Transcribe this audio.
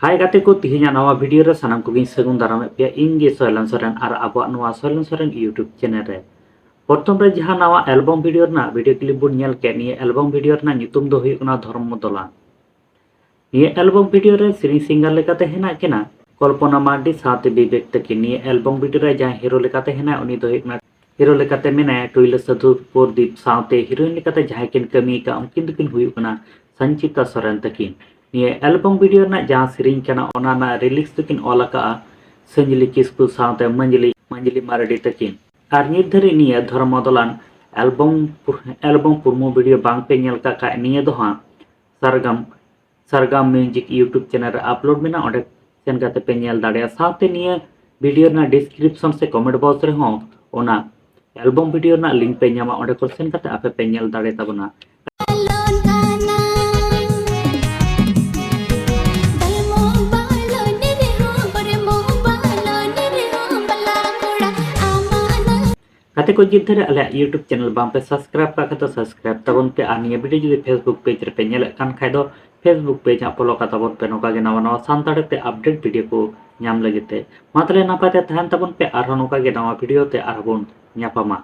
हाय गाते को तिहिना नवा वीडियो रे सानाम को सगुन दाराम पे इंगे सोयलन सोरेन और आबो नवा सोयलन सोरेन यूट्यूब चैनल रे प्रथम रे जहां नवा एल्बम वीडियो ना वीडियो क्लिप बुन नेल के निये एल्बम वीडियो ना नितुम दो हुई धर्म दला निये एल्बम वीडियो रे सिंग सिंगर लेकाते हेना केना कल्पना मार्डी साथे विवेक तकी निये एल्बम वीडियो रे जहां हिरो लेकाते हेना उनी दो हुई हिरो लेकाते मेना टुइल साधु प्रदीप साथे हिरोइन लेकाते जहां किन कमी का उनकिन दुकिन हुई संचिता सोरेन तकिन निये एल्बम वीडियो ना जहां सिरिंग कना ओना ना रिलीज तकिन ओलाका संजली किस्कु साथे मंजली मारडी तकिन और नित धरी निये धर्म दलान एल्बम पुरमो वीडियो बांग पे नेल का निये दो हां सरगम म्यूजिक यूट्यूब चैनल अपलोड मेना ओडे सेन काते पे नेल दाड़े साथे निये वीडियो ना डिस्क्रिप्शन से कमेंट बॉक्स रे हों ओना एल्बम वीडियो ना लिंक पे ᱧᱟᱢᱟ ओडे को सेन काते आपे पे नेल दाड़े ताबना कते को जिद धरे अले यूट्यूब चैनल बाम पे सब्सक्राइब का तो सब्सक्राइब तबन पे आ निये वीडियो जुदी फेसबुक पेज रे पे नेल कान खाय दो फेसबुक पेज फॉलो का तबन पे नोका गे नवा नवा सांताड़े ते अपडेट वीडियो को ᱧᱟᱢ ᱞᱟᱹᱜᱤᱫ ᱛᱮ ᱢᱟ ᱛᱟᱦᱞᱮ ᱱᱟᱯᱟᱭ ᱛᱮ ᱛᱟᱦᱮᱱ ᱛᱟᱵᱚᱱ ᱯᱮ ᱟᱨᱦᱚᱸ ᱱᱚᱝᱠᱟ ᱜᱮ ᱱᱟᱣᱟ ᱵᱷᱤᱰᱤᱭᱳ ᱛᱮ ᱟᱨᱦᱚᱸ ᱵᱚᱱ ᱧᱟᱯᱟᱢᱟ।